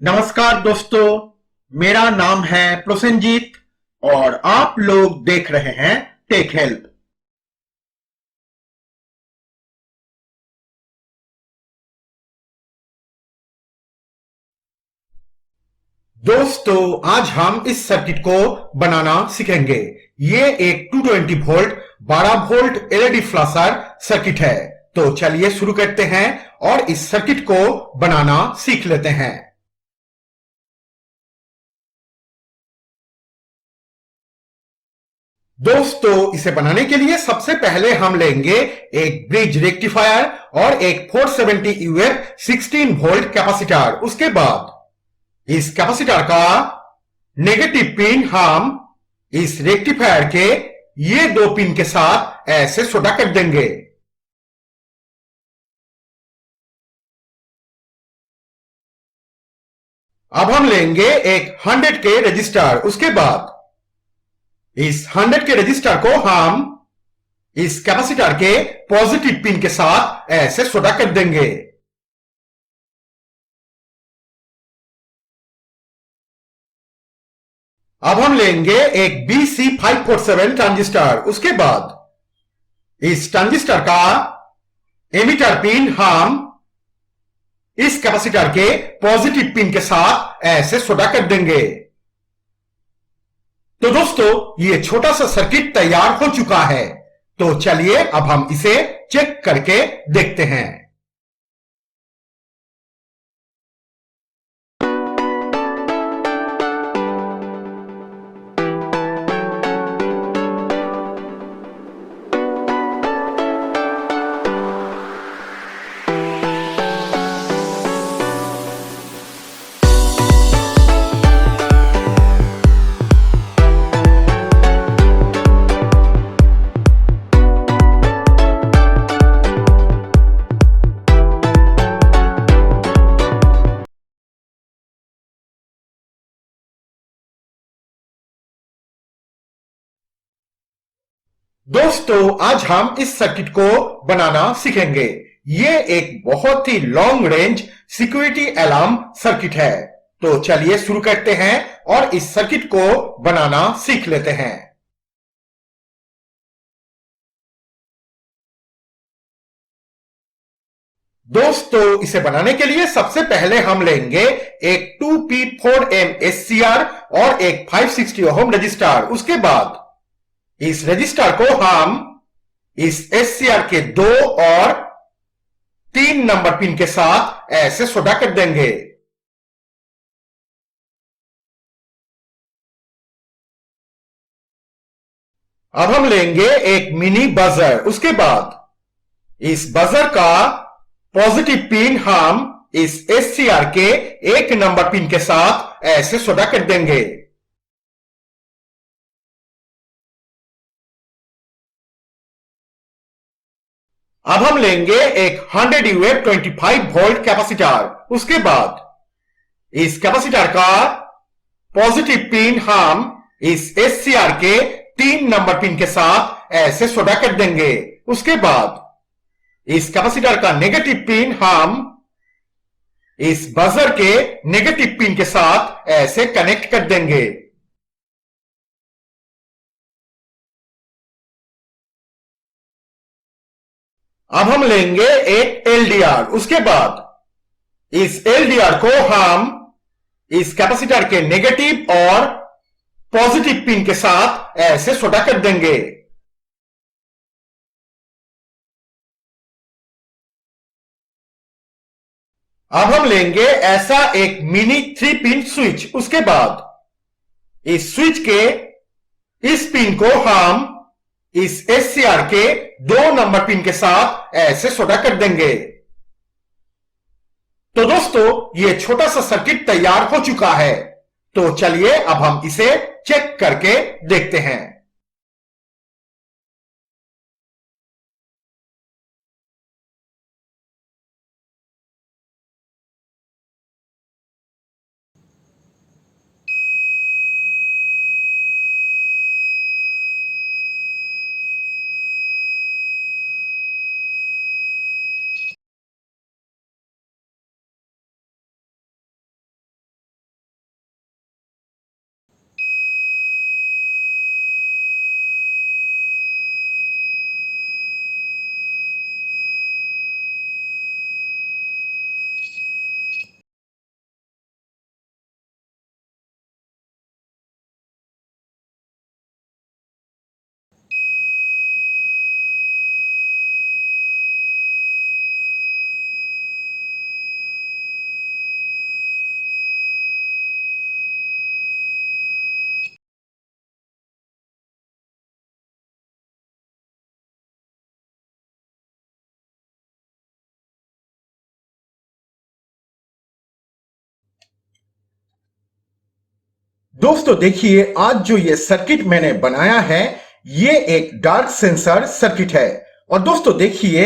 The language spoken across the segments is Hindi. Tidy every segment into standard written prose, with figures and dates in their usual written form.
नमस्कार दोस्तों, मेरा नाम है प्रोसेनजीत और आप लोग देख रहे हैं टेक हेल्प। दोस्तों, आज हम इस सर्किट को बनाना सीखेंगे। ये एक 220 volt 12 volt LED flasher circuit है। तो चलिए शुरू करते हैं और इस सर्किट को बनाना सीख लेते हैं। दोस्तों, इसे बनाने के लिए सबसे पहले हम लेंगे एक ब्रिज रेक्टिफायर और एक 470 यूएफ 16 वोल्ट कैपेसिटर। उसके बाद इस कैपेसिटर का नेगेटिव पिन हम इस रेक्टिफायर के ये दो पिन के साथ ऐसे सोल्डर कर देंगे। अब हम लेंगे एक 100 के रजिस्टर। उसके बाद इस 100 के रजिस्टर को हम इस कैपेसिटर के पॉजिटिव पिन के साथ ऐसे सोल्डर कर देंगे। अब हम लेंगे एक BC547 ट्रांजिस्टर। उसके बाद इस ट्रांजिस्टर का एमिटर पिन हम इस कैपेसिटर के पॉजिटिव पिन के साथ ऐसे सोल्डर कर देंगे। तो दोस्तों, ये छोटा सा सर्किट तैयार हो चुका है। तो चलिए अब हम इसे चेक करके देखते हैं। दोस्तों, आज हम इस सर्किट को बनाना सीखेंगे। ये एक बहुत ही long range security alarm circuit है। तो चलिए शुरू करते हैं और इस सर्किट को बनाना सीख लेते हैं। दोस्तों, इसे बनाने के लिए सबसे पहले हम लेंगे एक 2P4M SCR और एक 560 ओम रजिस्टर। उसके बाद इस रजिस्टर को हम इस SCR के 2 और 3 नंबर पिन के साथ ऐसे सोल्डर कर देंगे। अब हम लेंगे एक मिनी बजर। उसके बाद इस बजर का पॉजिटिव पिन हम इस SCR के 1 नंबर पिन के साथ ऐसे सोल्डर कर देंगे। अब हम लेंगे एक 100 यूएफ 25 वोल्ट कैपेसिटर। उसके बाद इस कैपेसिटर का पॉजिटिव पिन हम इस SCR के 3 नंबर पिन के साथ ऐसे सोल्डर कर देंगे। उसके बाद इस कैपेसिटर का नेगेटिव पिन हम इस बजर के नेगेटिव पिन के साथ ऐसे कनेक्ट कर देंगे। अब हम लेंगे एक LDR। उसके बाद इस LDR को हम इस कैपेसिटर के नेगेटिव और पॉजिटिव पिन के साथ ऐसे सोल्डर कर देंगे। अब हम लेंगे ऐसा एक मिनी 3 पिन स्विच। उसके बाद इस स्विच के इस पिन को हम इस SCR के 2 नंबर पिन के साथ ऐसे सोल्डर कर देंगे। तो दोस्तों, ये छोटा सा सर्किट तैयार हो चुका है। तो चलिए अब हम इसे चेक करके देखते हैं। दोस्तों देखिए, आज जो ये सर्किट मैंने बनाया है ये एक डार्क सेंसर सर्किट है। और दोस्तों देखिए,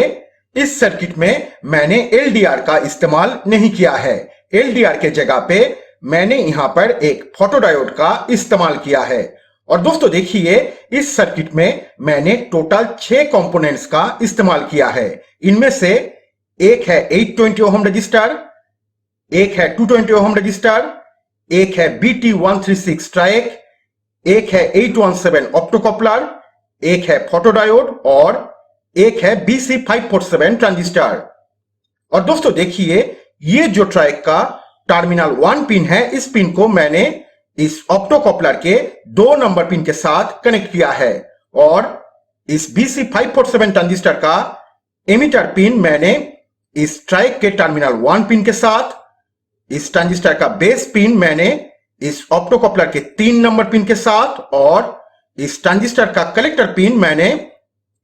इस सर्किट में मैंने एलडीआर का इस्तेमाल नहीं किया है। एलडीआर के जगह पे मैंने यहां पर एक फोटोडायोड का इस्तेमाल किया है। और दोस्तों देखिए, इस सर्किट में मैंने टोटल 6 कंपोनेंट्स का इस्तेमाल किया है। इनमें से एक है 820 ओहम रजिस्टर, एक है 220 ओहम रजिस्टर, एक है BT136 ट्राइक, एक है 817 ऑप्टोकॉपलर, एक है फोटोडायोड और एक है BC547 ट्रांजिस्टर। और दोस्तों देखिए, ये जो ट्राइक का टर्मिनल 1 पिन है, इस पिन को मैंने इस ऑप्टोकॉपलर के 2 नंबर पिन के साथ कनेक्ट किया है। और इस BC547 ट्रांजिस्टर का एमिटर पिन मैंने इस ट्राइक के टर्मिनल 1 पिन के साथ, इस ट्रांजिस्टर का बेस पिन मैंने इस ऑप्टोकॉपलर के 3 नंबर पिन के साथ, और इस ट्रांजिस्टर का कलेक्टर पिन मैंने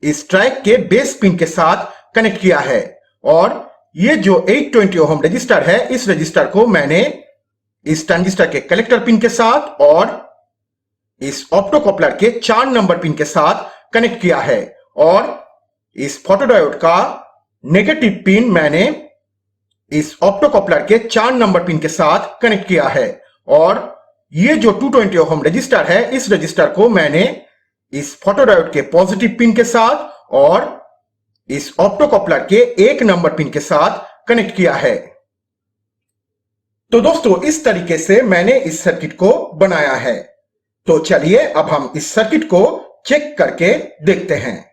इस ट्राइक के बेस पिन के साथ कनेक्ट किया है। और ये जो 820 ओहम रजिस्टर है, इस रजिस्टर को मैंने इस ट्रांजिस्टर के कलेक्टर पिन के साथ और इस ऑप्टोकॉपलर के 4 नंबर पिन के साथ कनेक्ट किया है। और इस फोटोडायोड का नेगेटिव पिन मैंने इस ऑप्टोकॉपलर के 4 नंबर पिन के साथ कनेक्ट किया है। और ये जो 220 ओहम रजिस्टर है, इस रजिस्टर को मैंने इस फोटोडायोड के पॉजिटिव पिन के साथ और इस ऑप्टोकॉपलर के 1 नंबर पिन के साथ कनेक्ट किया है। तो दोस्तों, इस तरीके से मैंने इस सर्किट को बनाया है। तो चलिए अब हम इस सर्किट को चेक करके देखते हैं।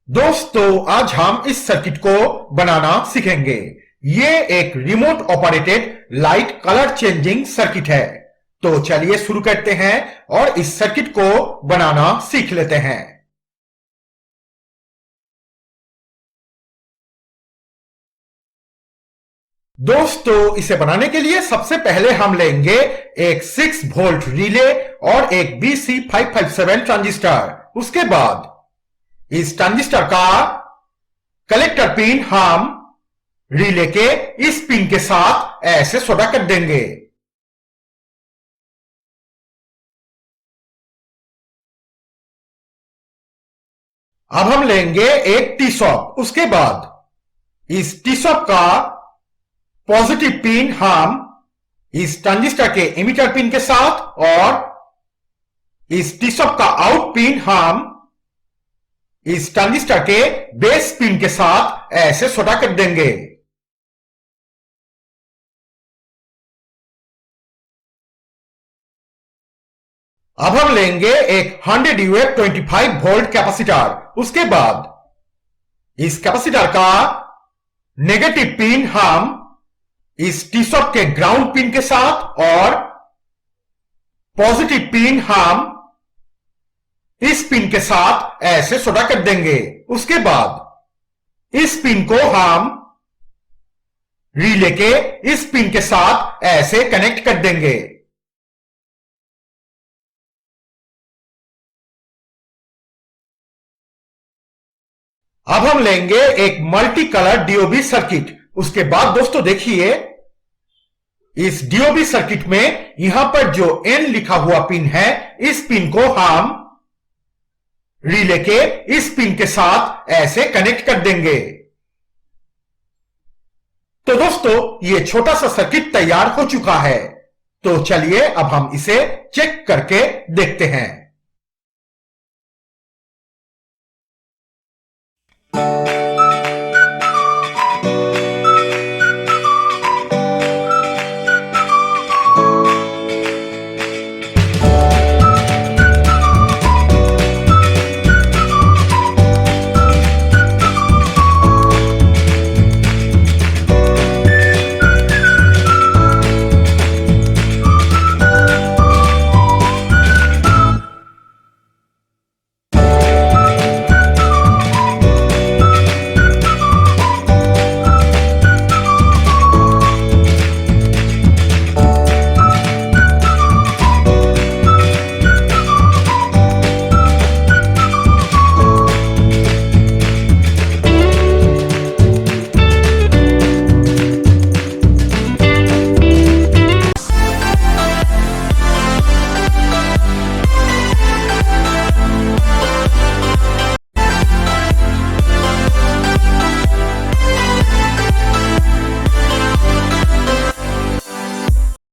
दोस्तों, आज हम इस सर्किट को बनाना सीखेंगे। ये एक remote operated light colour changing circuit है। तो चलिए शुरू करते हैं और इस सर्किट को बनाना सीख लेते हैं। दोस्तों, इसे बनाने के लिए सबसे पहले हम लेंगे एक 6 वोल्ट रिले और एक BC557 ट्रांजिस्टर। उसके बाद इस ट्रांजिस्टर का कलेक्टर पिन हम रिले के इस पिन के साथ ऐसे सोल्डर कर देंगे। अब हम लेंगे एक टी सॉक। उसके बाद इस टी सॉक का पॉजिटिव पिन हम इस ट्रांजिस्टर के एमिटर पिन के साथ और इस टी सॉक का आउट पिन हम इस ट्रांजिस्टर के बेस पिन के साथ ऐसे सोल्डर कर देंगे। अब हम लेंगे एक 100 UF 25 वोल्ट कैपेसिटर। उसके बाद इस कैपेसिटर का नेगेटिव पिन हम इस टी सॉक के ग्राउंड पिन के साथ और पॉजिटिव पिन हम इस पिन के साथ ऐसे सोल्डर कर देंगे। उसके बाद इस पिन को हम रिले के इस पिन के साथ ऐसे कनेक्ट कर देंगे। अब हम लेंगे एक मल्टी कलर डीओबी सर्किट। उसके बाद दोस्तों देखिए, इस डीओबी सर्किट में यहां पर जो N लिखा हुआ पिन है, इस पिन को हम रिले के इस पिन के साथ ऐसे कनेक्ट कर देंगे। तो दोस्तों, ये छोटा सा सर्किट तैयार हो चुका है। तो चलिए अब हम इसे चेक करके देखते हैं।